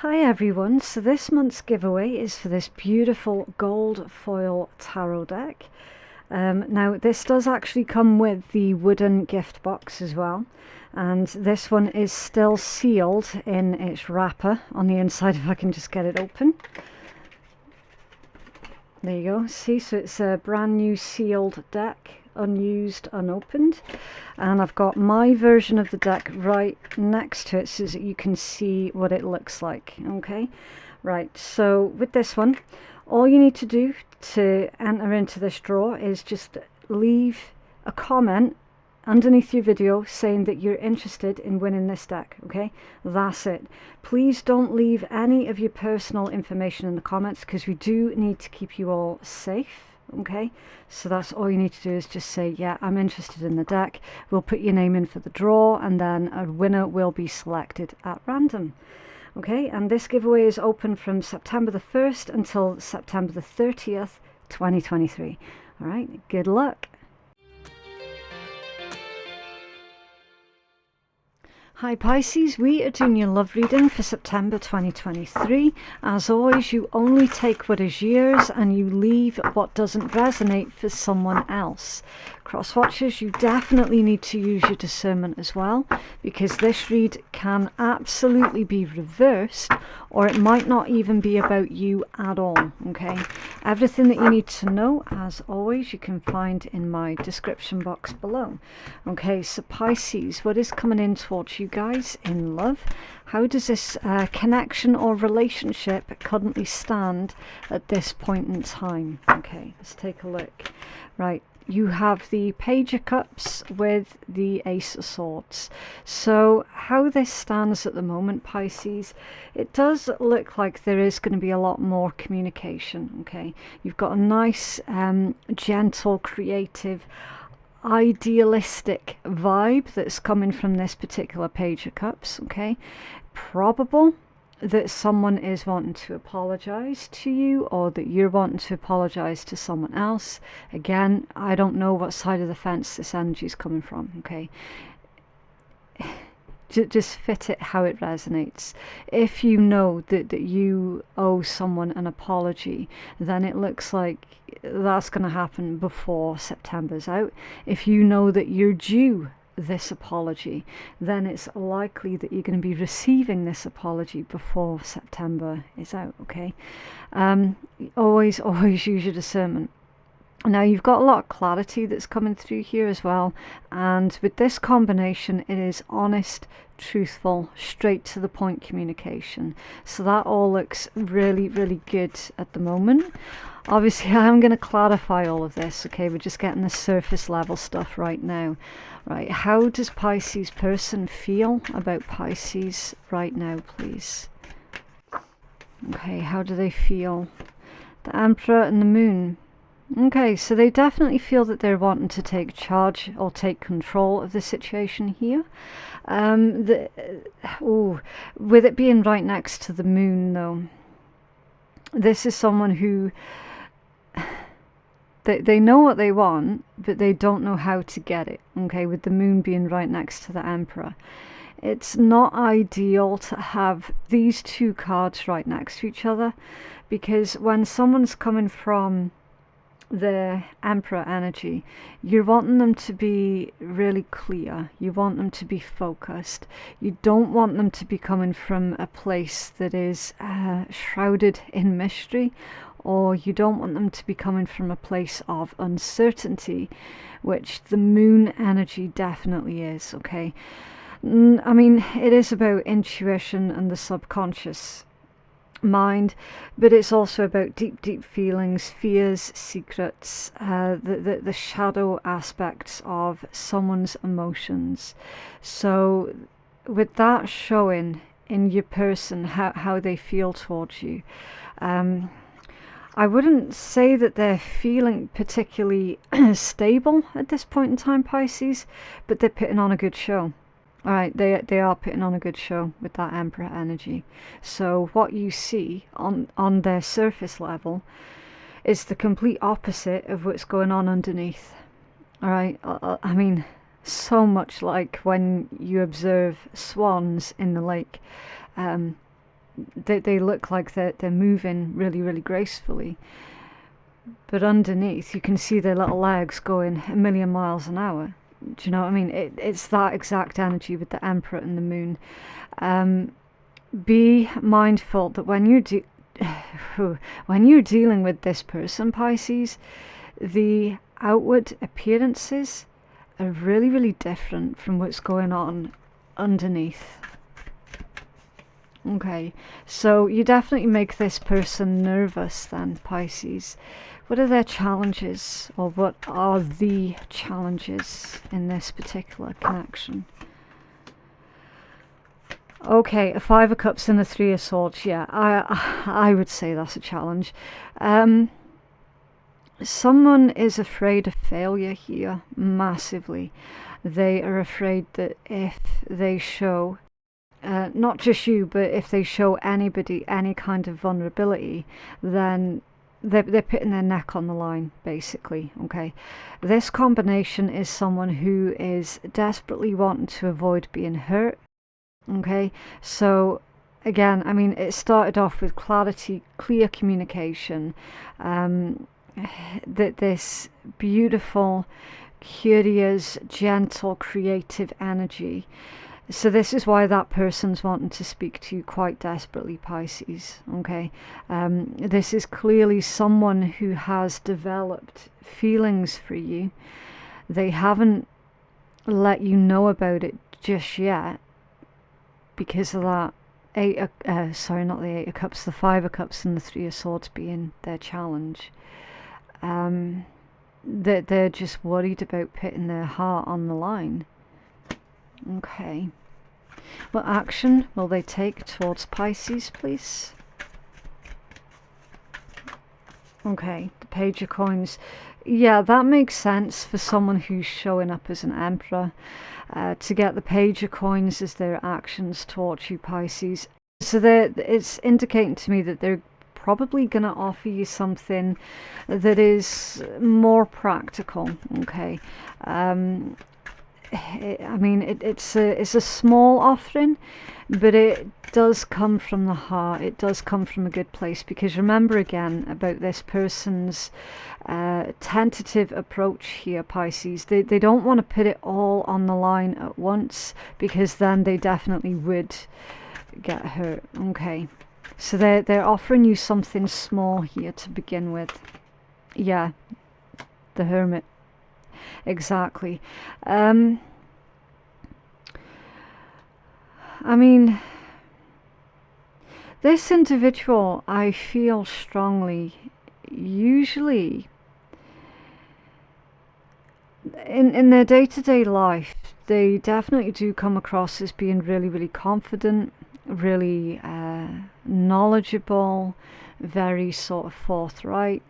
Hi everyone, so this month's giveaway is for this beautiful gold foil tarot deck. Now this does actually come with the wooden gift box as well, and this one is still sealed in its wrapper on the inside if I can just get it open. There you go, see, so it's a brand new sealed deck, unused, unopened, and I've got my version of the deck right next to it so that you can see what it looks like. Okay, right, so with this one, all you need to do to enter into this draw is just leave a comment underneath your video saying that you're interested in winning this deck. Okay, that's it. Please don't leave any of your personal information in the comments because we do need to keep you all safe. Okay, so that's all you need to do is just say, yeah, I'm interested in the deck. We'll put your name in for the draw and then a winner will be selected at random. Okay, and this giveaway is open from September the 1st until September the 30th, 2023. All right, good luck. Hi Pisces, we are doing your love reading for September 2023. As always, you only take what is yours and you leave what doesn't resonate for someone else. Cross watchers, you definitely need to use your discernment as well, because this read can absolutely be reversed, or it might not even be about you at all. Okay, everything that you need to know, as always, you can find in my description box below. Okay, so Pisces, what is coming in towards you guys in love? How does this connection or relationship currently stand at this point in time? Okay, let's take a look. Right, you have the Page of Cups with the Ace of Swords. So how this stands at the moment, Pisces, it does look like there is going to be a lot more communication. Okay, you've got a nice gentle, creative, idealistic vibe that's coming from this particular Page of Cups. Okay, probable that someone is wanting to apologize to you, or that you're wanting to apologize to someone else. Again, I don't know what side of the fence this energy is coming from. Okay, just fit it how it resonates. If you know that you owe someone an apology, then it looks like that's going to happen before September's out. If you know that you're due this apology, then it's likely that you're going to be receiving this apology before September is out. Okay, always use your discernment. Now you've got a lot of clarity that's coming through here as well, and with this combination it is honest, truthful, straight to the point communication. So that all looks really, really good at the moment. Obviously I'm going to clarify all of this. Okay, we're just getting the surface level stuff right now. Right, how does Pisces person feel about Pisces right now, please? Okay, how do they feel? The Emperor and the Moon. Okay, so they definitely feel that they're wanting to take charge or take control of the situation here. With it being right next to the Moon though, this is someone who they know what they want, but they don't know how to get it. Okay, with the Moon being right next to the Emperor, it's not ideal to have these two cards right next to each other, because when someone's coming from the Emperor energy, you're wanting them to be really clear, you want them to be focused, you don't want them to be coming from a place that is shrouded in mystery, or you don't want them to be coming from a place of uncertainty, which the Moon energy definitely is. Okay, I mean, it is about intuition and the subconscious mind, but it's also about deep feelings, fears, secrets, the shadow aspects of someone's emotions. So with that showing in your person, how they feel towards you, I wouldn't say that they're feeling particularly stable at this point in time, Pisces, but they're putting on a good show. Alright, they are putting on a good show with that Emperor energy. So what you see on their surface level is the complete opposite of what's going on underneath. Alright, I mean, so much like when you observe swans in the lake. they look like they're moving really, really gracefully. But underneath, you can see their little legs going a million miles an hour. Do you know what I mean? It's that exact energy with the Emperor and the Moon. Be mindful that when you're dealing with this person, Pisces, the outward appearances are really, really different from what's going on underneath. Okay, so you definitely make this person nervous then, Pisces. What are their challenges, or what are the challenges in this particular connection? Okay, a Five of Cups and a Three of Swords. Yeah, I would say that's a challenge. Someone is afraid of failure here, massively. They are afraid that if they show, not just you, but if they show anybody any kind of vulnerability, then they're putting their neck on the line, basically. Okay, this combination is someone who is desperately wanting to avoid being hurt. Okay, so again, I mean, it started off with clarity, clear communication, that this beautiful, curious, gentle, creative energy. So this is why that person's wanting to speak to you quite desperately, Pisces. Okay, this is clearly someone who has developed feelings for you. They haven't let you know about it just yet because of that not the Eight of Cups, the Five of Cups and the Three of Swords being their challenge. They're just worried about putting their heart on the line. Okay, what action will they take towards Pisces, please? Okay, the Page of Coins. Yeah, that makes sense for someone who's showing up as an Emperor. To get the Page of Coins as their actions towards you, Pisces. So it's indicating to me that they're probably going to offer you something that is more practical. Okay, I mean, it's a small offering, but it does come from the heart. It does come from a good place, because remember again about this person's tentative approach here, Pisces. They don't want to put it all on the line at once, because then they definitely would get hurt. Okay, so they're offering you something small here to begin with. Yeah, the Hermit. Exactly. I mean, this individual, I feel strongly, usually in their day-to-day life, they definitely do come across as being really, really confident, really knowledgeable, very sort of forthright.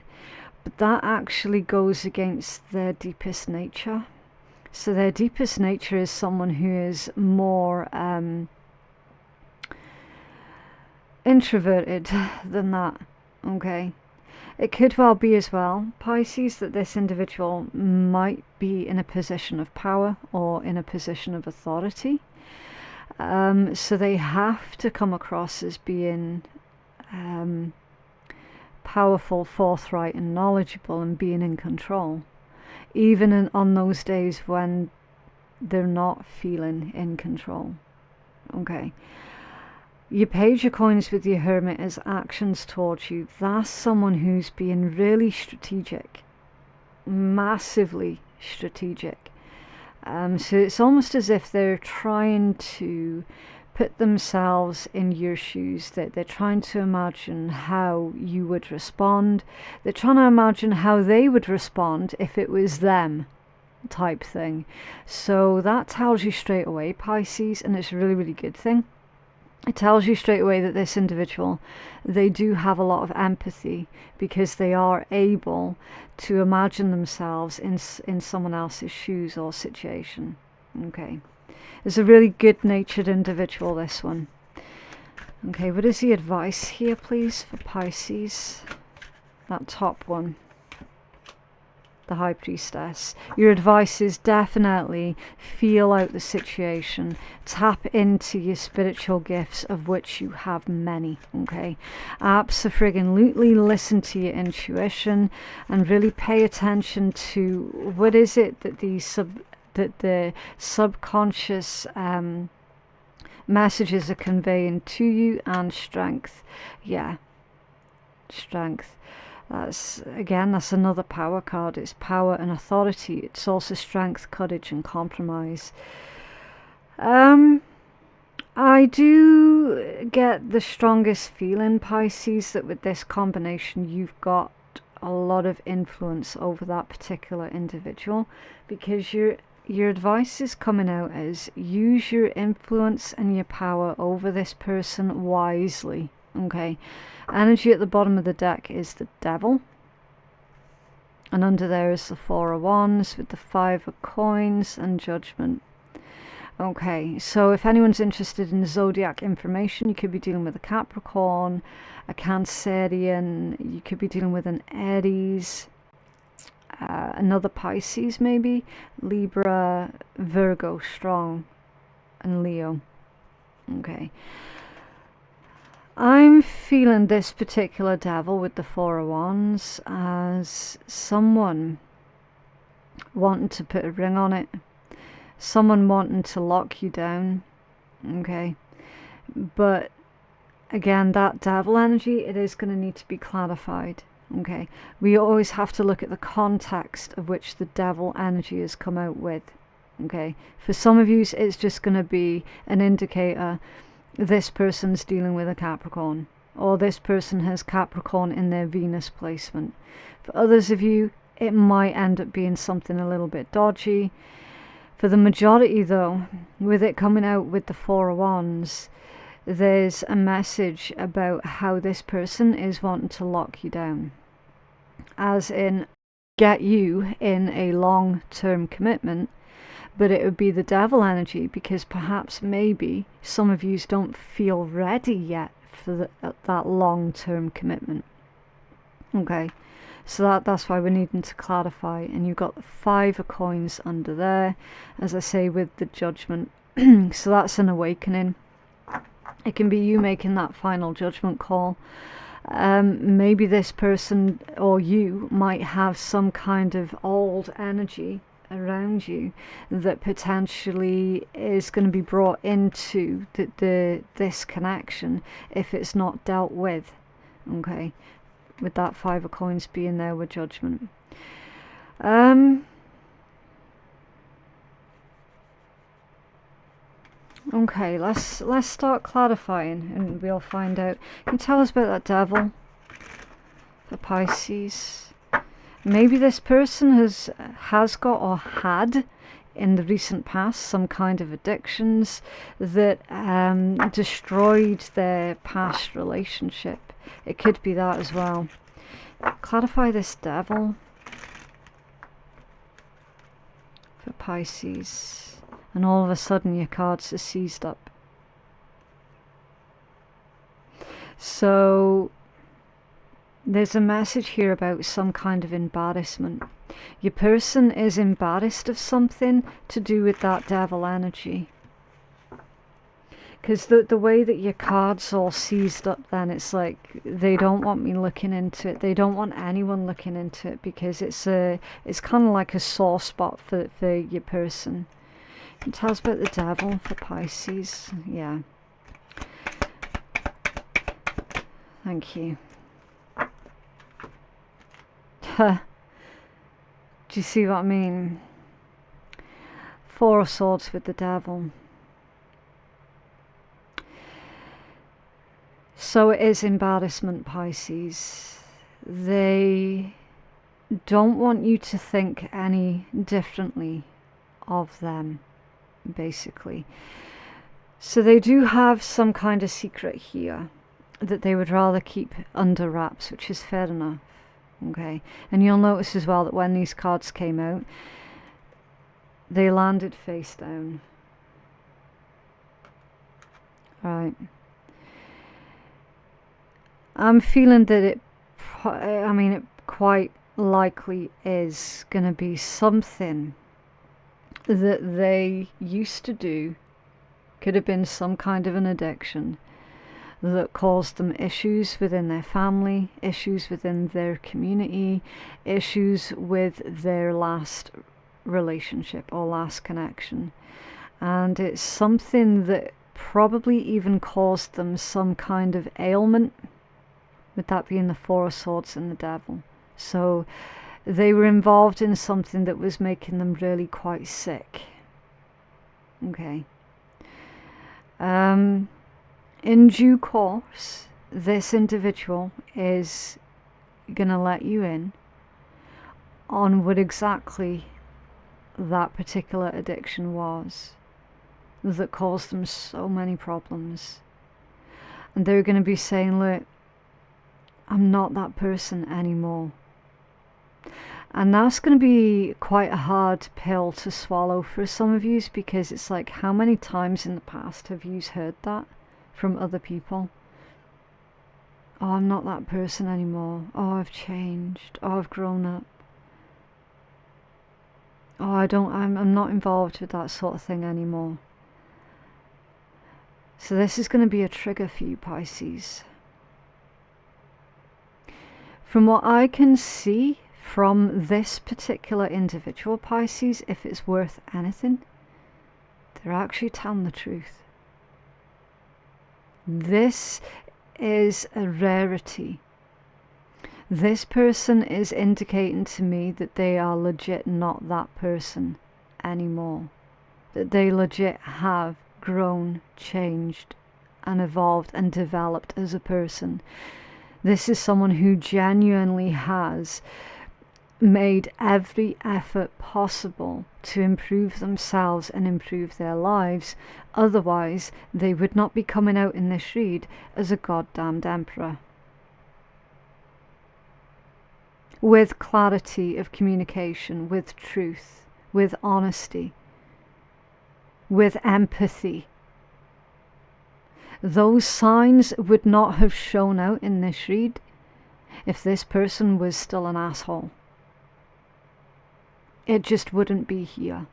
But that actually goes against their deepest nature. So their deepest nature is someone who is more introverted than that. Okay, it could well be as well, Pisces, that this individual might be in a position of power or in a position of authority. So they have to come across as being powerful, forthright and knowledgeable, and being in control, even on those days when they're not feeling in control. Okay, your Page of Coins with your Hermit as actions towards you, that's someone who's being really strategic, massively strategic. So it's almost as if they're trying to put themselves in your shoes, that they're trying to imagine how you would respond. They're trying to imagine how they would respond if it was them, type thing. So that tells you straight away, Pisces, and it's a really, really good thing. It tells you straight away that this individual, they do have a lot of empathy, because they are able to imagine themselves in someone else's shoes or situation. Okay. It's a really good-natured individual, this one. Okay, what is the advice here, please, for Pisces? That top one. the High Priestess. Your advice is definitely feel out the situation, tap into your spiritual gifts, of which you have many, okay? Absolutely listen to your intuition and really pay attention to what is it that the subconscious messages are conveying to you. And strength, yeah, strength. That's another power card. It's power and authority. It's also strength, courage, and compromise. I do get the strongest feeling, Pisces, that with this combination you've got a lot of influence over that particular individual, because your advice is coming out as use your influence and your power over this person wisely, okay? Energy at the bottom of the deck is the Devil, and under there is the Four of Wands with the Five of Coins and Judgment. Okay, so if anyone's interested in zodiac information, you could be dealing with a Capricorn, a Cancerian, you could be dealing with an Aries, another Pisces maybe, Libra, Virgo, Strong, and Leo. Okay. I'm feeling this particular Devil with the Four of Wands as someone wanting to put a ring on it, someone wanting to lock you down, okay? But again, that Devil energy, it is going to need to be clarified, okay? We always have to look at the context of which the Devil energy has come out with, okay? For some of you, it's just going to be an indicator this person's dealing with a Capricorn, or this person has Capricorn in their Venus placement. For others of you, it might end up being something a little bit dodgy. For the majority though, with it coming out with the Four of Wands, there's a message about how this person is wanting to lock you down, as in get you in a long-term commitment. But it would be the Devil energy, because perhaps maybe some of you don't feel ready yet for that long-term commitment. Okay, so that's why we're needing to clarify. And you've got the Five of Coins under there, as I say, with the Judgment. So that's an awakening. It can be you making that final judgment call. Maybe this person or you might have some kind of old energy around you that potentially is going to be brought into this connection if it's not dealt with, okay, with that Five of Coins being there with Judgment. Okay, let's start clarifying and we'll find out. Can you tell us about that Devil for Pisces? Maybe this person has got or had in the recent past some kind of addictions that destroyed their past relationship. It could be that as well. Clarify this Devil for Pisces. And all of a sudden your cards are seized up. So there's a message here about some kind of embarrassment. Your person is embarrassed of something to do with that Devil energy. Because the way that your cards all seized up, then it's like they don't want me looking into it. They don't want anyone looking into it, because it's kind of like a sore spot for your person. It tells about the Devil for Pisces. Yeah. Thank you. Do you see what I mean? Four of Swords with the Devil. So it is embarrassment, Pisces. They don't want you to think any differently of them, basically. So they do have some kind of secret here that they would rather keep under wraps, which is fair enough. Okay, and you'll notice as well that when these cards came out, they landed face down. Right. I'm feeling that it quite likely is going to be something that they used to do, could have been some kind of an addiction that caused them issues within their family, issues within their community, issues with their last relationship or last connection. And it's something that probably even caused them some kind of ailment, with that being the Four of Swords and the Devil. So they were involved in something that was making them really quite sick. Okay. In due course, this individual is going to let you in on what exactly that particular addiction was that caused them so many problems. And they're going to be saying, look, I'm not that person anymore. And that's going to be quite a hard pill to swallow for some of you, because it's like, how many times in the past have you heard that from other people? Oh, I'm not that person anymore. Oh, I've changed. Oh, I've grown up. Oh, I'm not involved with that sort of thing anymore. So this is going to be a trigger for you, Pisces. From what I can see from this particular individual, Pisces, if it's worth anything, they're actually telling the truth. This is a rarity. This person is indicating to me that they are legit not that person anymore. That they legit have grown, changed, and evolved and developed as a person. This is someone who genuinely has made every effort possible to improve themselves and improve their lives. Otherwise, they would not be coming out in this read as a goddamned emperor. With clarity of communication, with truth, with honesty, with empathy. Those signs would not have shown out in this read if this person was still an asshole. It just wouldn't be here.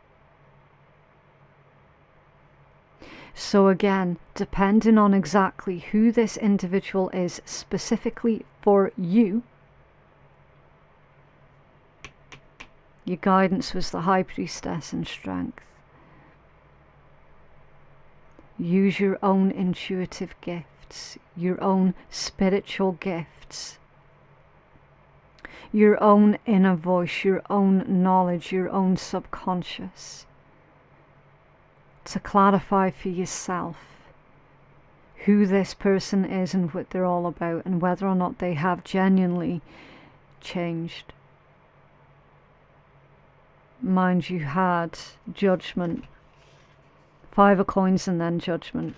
So again, depending on exactly who this individual is specifically for you, your guidance was the High Priestess and Strength. Use your own intuitive gifts, your own spiritual gifts, your own inner voice, your own knowledge, your own subconscious, to clarify for yourself who this person is and what they're all about, and whether or not they have genuinely changed. Mind you, had Judgment, Five of Coins, and then Judgment.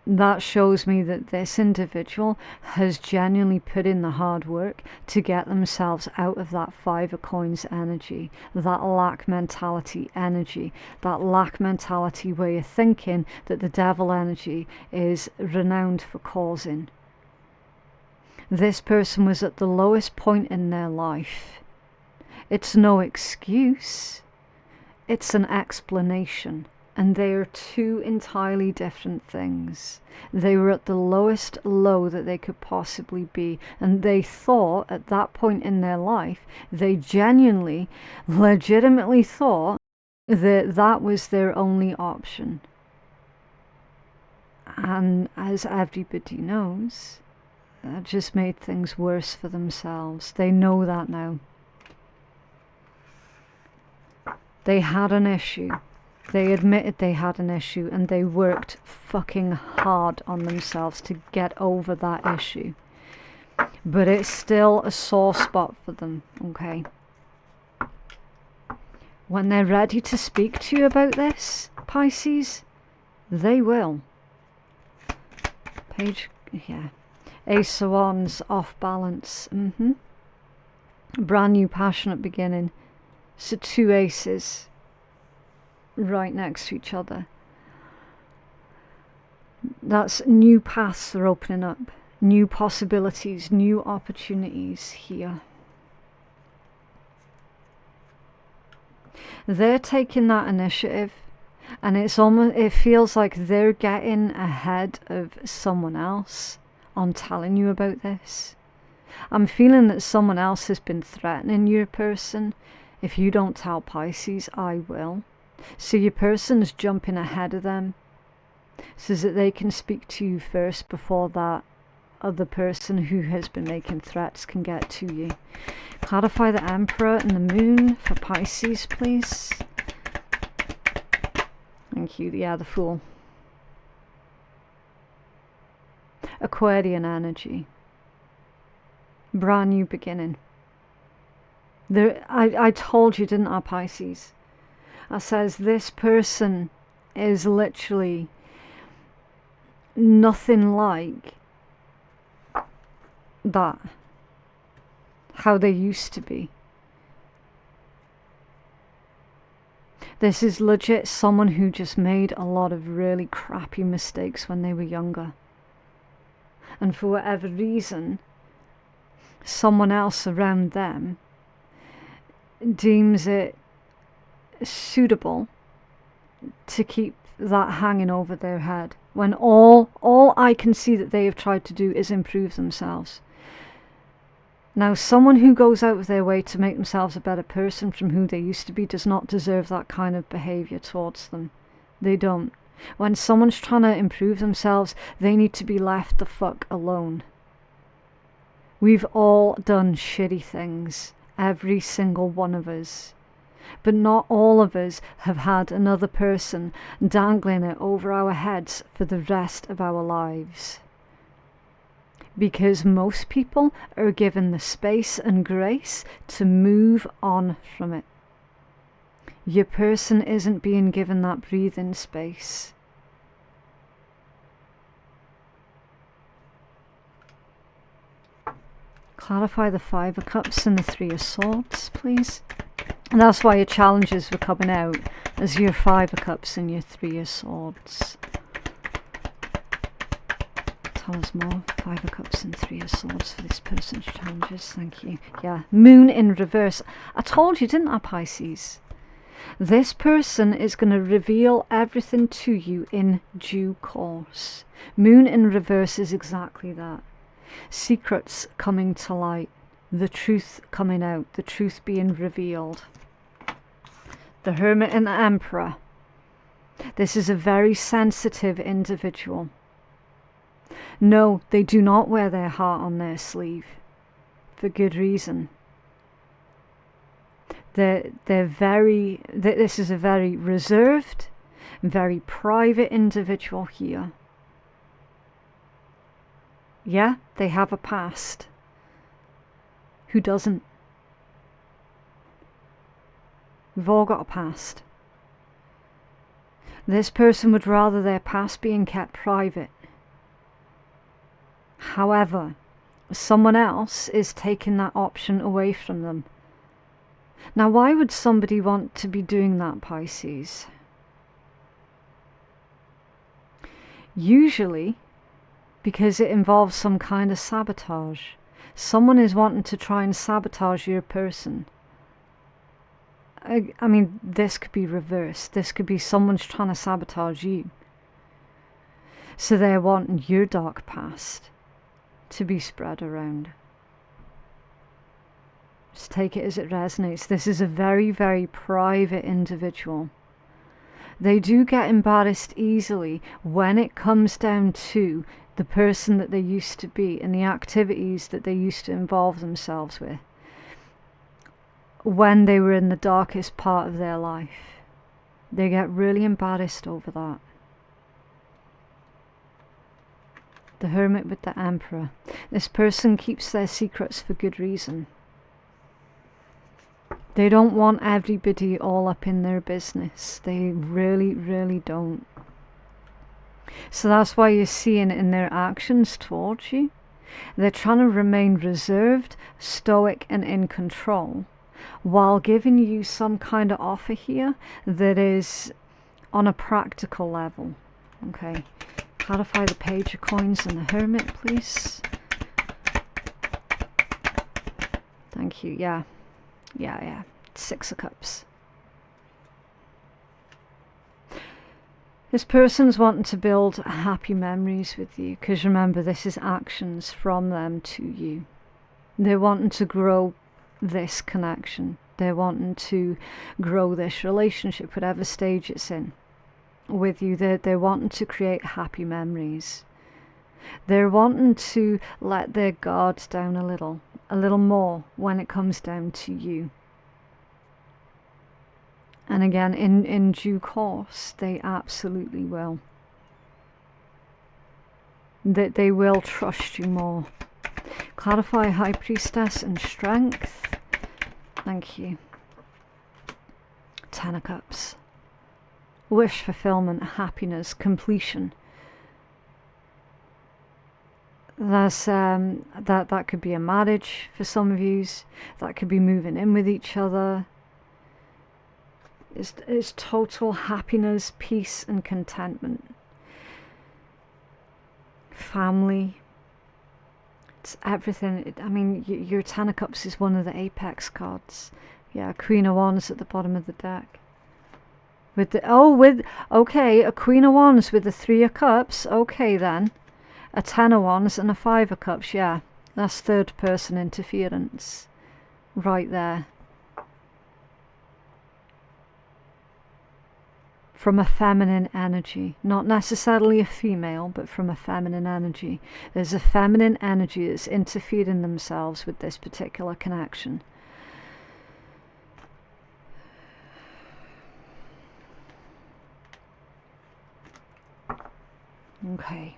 That shows me that this individual has genuinely put in the hard work to get themselves out of that Five of Coins energy, that lack mentality energy, that lack mentality way of thinking that the devil energy is renowned for causing. This person was at the lowest point in their life. It's no excuse. It's an explanation, and they are two entirely different things. They were at the lowest low that they could possibly be, and they thought at that point in their life, they genuinely, legitimately thought that that was their only option. And as everybody knows, that just made things worse for themselves. They know that now. They had an issue. They admitted they had an issue, and they worked fucking hard on themselves to get over that issue. But it's still a sore spot for them, okay? When they're ready to speak to you about this, Pisces, they will. Ace of Wands, off balance. Brand new passionate beginning. So two aces right next to each other. That's new paths are opening up. new possibilities, new opportunities here. They're taking that initiative, and it feels like they're getting ahead of someone else on telling you about this. I'm feeling that someone else has been threatening your person. If you don't tell Pisces, I will. So your person's jumping ahead of them so that they can speak to you first before that other person who has been making threats can get to you. Clarify the Emperor and the Moon for Pisces, please. Thank you. Yeah, the Fool. Aquarian energy. Brand new beginning. I told you, didn't I, Pisces? I says this person is literally nothing like that, how they used to be. This is legit someone who just made a lot of really crappy mistakes when they were younger, and for whatever reason someone else around them deems it suitable to keep that hanging over their head, when all I can see that they have tried to do is improve themselves. Now, someone who goes out of their way to make themselves a better person from who they used to be does not deserve that kind of behavior towards them. They don't. When someone's trying to improve themselves, they need to be left the fuck alone. We've all done shitty things, every single one of us. But not all of us have had another person dangling it over our heads for the rest of our lives. Because most people are given the space and grace to move on from it. Your person isn't being given that breathing space. Clarify the Five of Cups and the Three of Swords, please. And that's why your challenges were coming out as your Five of Cups and your Three of Swords. Tell us more. Five of Cups and Three of Swords for this person's challenges. Thank you. Yeah. Moon in reverse. I told you, didn't I, Pisces? This person is going to reveal everything to you in due course. Moon in reverse is exactly that. Secrets coming to light. The truth coming out. The truth being revealed. The Hermit and the Emperor. This is a very sensitive individual. No, they do not wear their heart on their sleeve. For good reason. This is a very reserved, very private individual here. Yeah, they have a past. Who doesn't? We've all got a past. This person would rather their past being kept private. However, someone else is taking that option away from them. Now, why would somebody want to be doing that, Pisces? Usually, because it involves some kind of sabotage. Someone is wanting to try and sabotage your person. I mean, this could be reversed. This could be someone's trying to sabotage you. So they're wanting your dark past to be spread around. Just take it as it resonates. This is a very, very private individual. They do get embarrassed easily when it comes down to the person that they used to be and the activities that they used to involve themselves with when they were in the darkest part of their life. They get really embarrassed over that. The Hermit with the Emperor. This person keeps their secrets for good reason. They don't want everybody all up in their business. They really, really don't. So that's why you're seeing in their actions towards you. They're trying to remain reserved, stoic and in control, while giving you some kind of offer here that is on a practical level. Okay, clarify the Page of Coins and the Hermit, please. Thank you. Yeah. Yeah. 6 of Cups. This person's wanting to build happy memories with you, because remember, this is actions from them to you. They're wanting to grow this connection. They're wanting to grow this relationship, whatever stage it's in, with you. They're wanting to create happy memories. They're wanting to let their guards down a little more when it comes down to you. And again, in due course, they absolutely will. That they will trust you more. Clarify High Priestess and Strength. Thank you. 10 of Cups. Wish fulfillment, happiness, completion. That's that could be a marriage for some of yous. That could be moving in with each other. It's total happiness, peace and contentment. Family. It's everything. I mean, your 10 of Cups is one of the apex cards. Yeah, Queen of Wands at the bottom of the deck. With the okay, a Queen of Wands with the 3 of Cups. Okay then. A 10 of Wands and a 5 of Cups. Yeah, that's third person interference right there. From a feminine energy, not necessarily a female, but from a feminine energy. There's a feminine energy that's interfering themselves with this particular connection. Okay.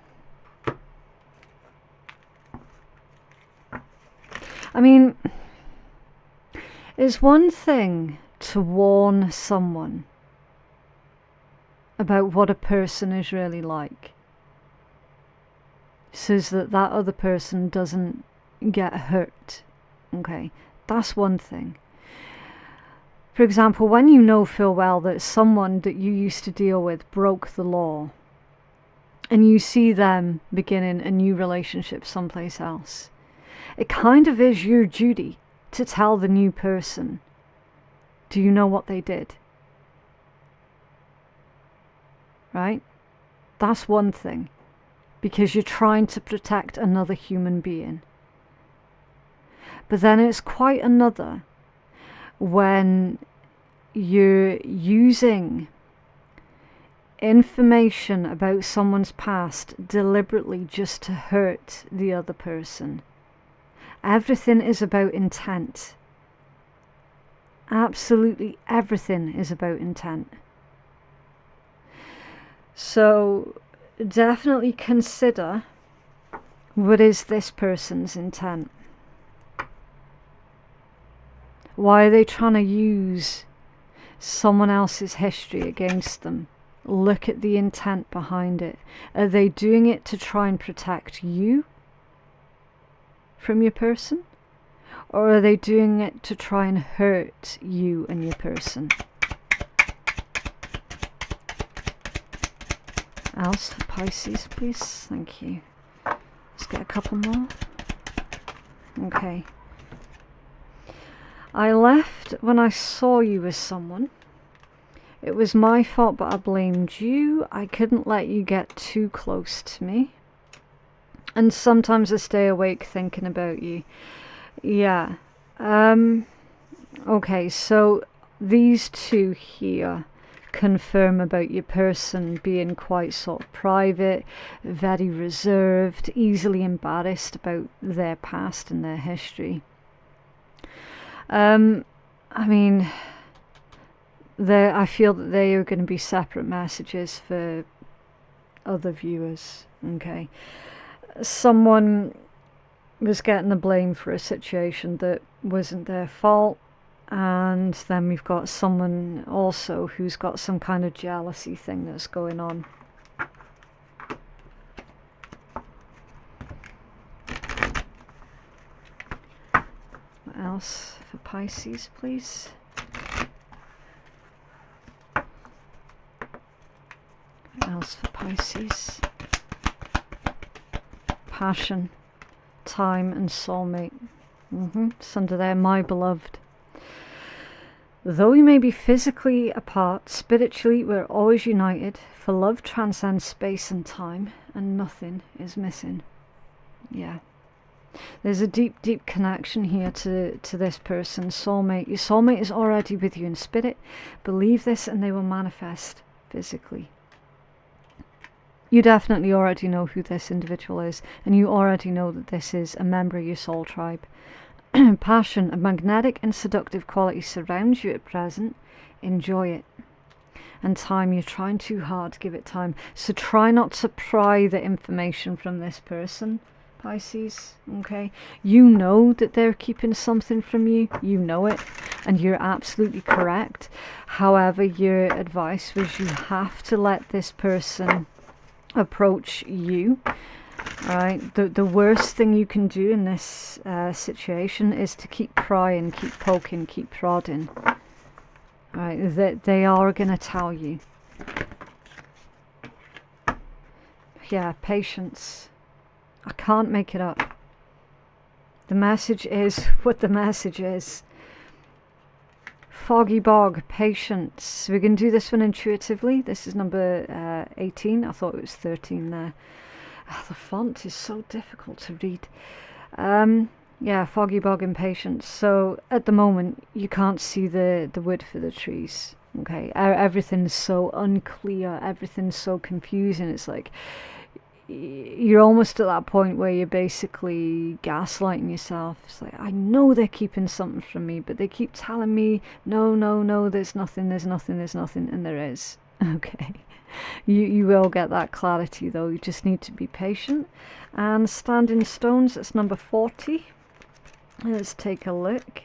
I mean, it's one thing to warn someone about what a person is really like, so that other person doesn't get hurt. Okay, that's one thing. For example, when you know full well that someone that you used to deal with broke the law, and you see them beginning a new relationship someplace else, it kind of is your duty to tell the new person, do you know what they did? Right? That's one thing, because you're trying to protect another human being. But then it's quite another when you're using information about someone's past deliberately just to hurt the other person. Everything is about intent. Absolutely everything is about intent. So definitely consider, what is this person's intent? Why are they trying to use someone else's history against them? Look at the intent behind it. Are they doing it to try and protect you from your person? Or are they doing it to try and hurt you and your person? Else for Pisces, please. Thank you. Let's get a couple more. Okay. I left when I saw you with someone. It was my fault, but I blamed you. I couldn't let you get too close to me. And sometimes I stay awake thinking about you. Yeah. Okay, so these two here confirm about your person being quite sort of private, very reserved, easily embarrassed about their past and their history. I mean, I feel that they are going to be separate messages for other viewers. Okay, someone was getting the blame for a situation that wasn't their fault. And then we've got someone also who's got some kind of jealousy thing that's going on. What else for Pisces, please? What else for Pisces? Passion, time and soulmate. It's under there, my beloved. Though we may be physically apart, spiritually we're always united, for love transcends space and time, and nothing is missing. Yeah. There's a deep, deep connection here to this person, soulmate. Your soulmate is already with you in spirit. Believe this and they will manifest physically. You definitely already know who this individual is, and you already know that this is a member of your soul tribe. Passion, a magnetic and seductive quality surrounds you at present. Enjoy it. And time, you're trying too hard to give it time. So try not to pry the information from this person, Pisces, okay? You know that they're keeping something from you. You know it, and you're absolutely correct. However, your advice was you have to let this person approach you. Right, the worst thing you can do in this situation is to keep prying, keep poking, keep prodding. Right, that they are going to tell you. Yeah, patience. I can't make it up. The message is what the message is. Foggy bog, patience. We're going to do this one intuitively. This is number 18. I thought it was 13 there. The font is so difficult to read. Yeah, foggy bog, impatience. So at the moment you can't see the wood for the trees. Okay, everything's so unclear, everything's so confusing. It's like you're almost at that point where you're basically gaslighting yourself. It's like, I know they're keeping something from me, but they keep telling me no, there's nothing, and there is. Okay. You will get that clarity though. You just need to be patient. And standing stones, that's number 40. Let's take a look.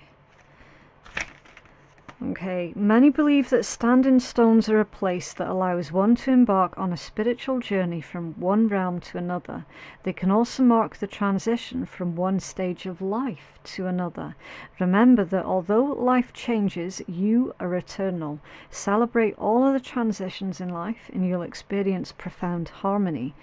Okay, many believe that standing stones are a place that allows one to embark on a spiritual journey from one realm to another. They can also mark the transition from one stage of life to another. Remember that although life changes, you are eternal. Celebrate all of the transitions in life and you'll experience profound harmony.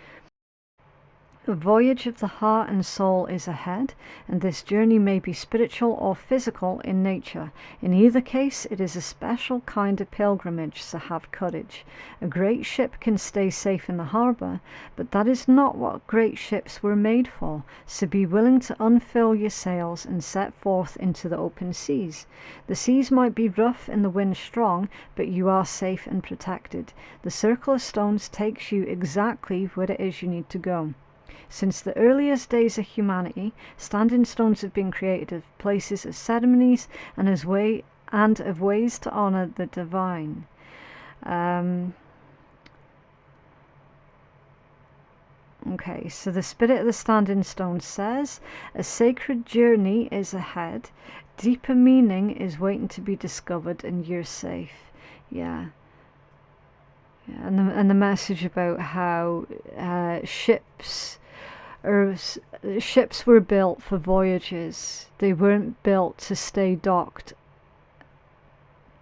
A voyage of the heart and soul is ahead, and this journey may be spiritual or physical in nature. In either case, it is a special kind of pilgrimage, so have courage. A great ship can stay safe in the harbour, but that is not what great ships were made for, so be willing to unfurl your sails and set forth into the open seas. The seas might be rough and the wind strong, but you are safe and protected. The circle of stones takes you exactly where it is you need to go. Since the earliest days of humanity, standing stones have been created as places of ceremonies and of ways to honour the divine. Okay, so the spirit of the standing stone says, a sacred journey is ahead, deeper meaning is waiting to be discovered, and you're safe. Yeah. And the message about how ships were built for voyages. They weren't built to stay docked.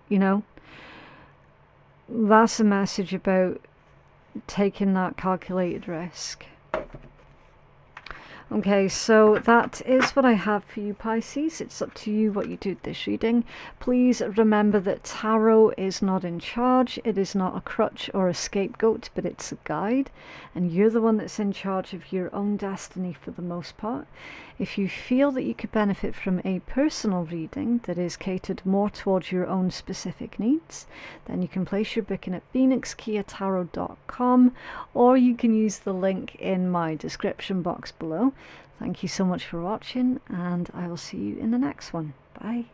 You know, that's a message about taking that calculated risk. Okay, so that is what I have for you, Pisces. It's up to you what you do with this reading. Please remember that tarot is not in charge. It is not a crutch or a scapegoat, but it's a guide. And you're the one that's in charge of your own destiny for the most part. If you feel that you could benefit from a personal reading that is catered more towards your own specific needs, then you can place your booking at phoenixkeiatarot.com, or you can use the link in my description box below. Thank you so much for watching, and I will see you in the next one. Bye.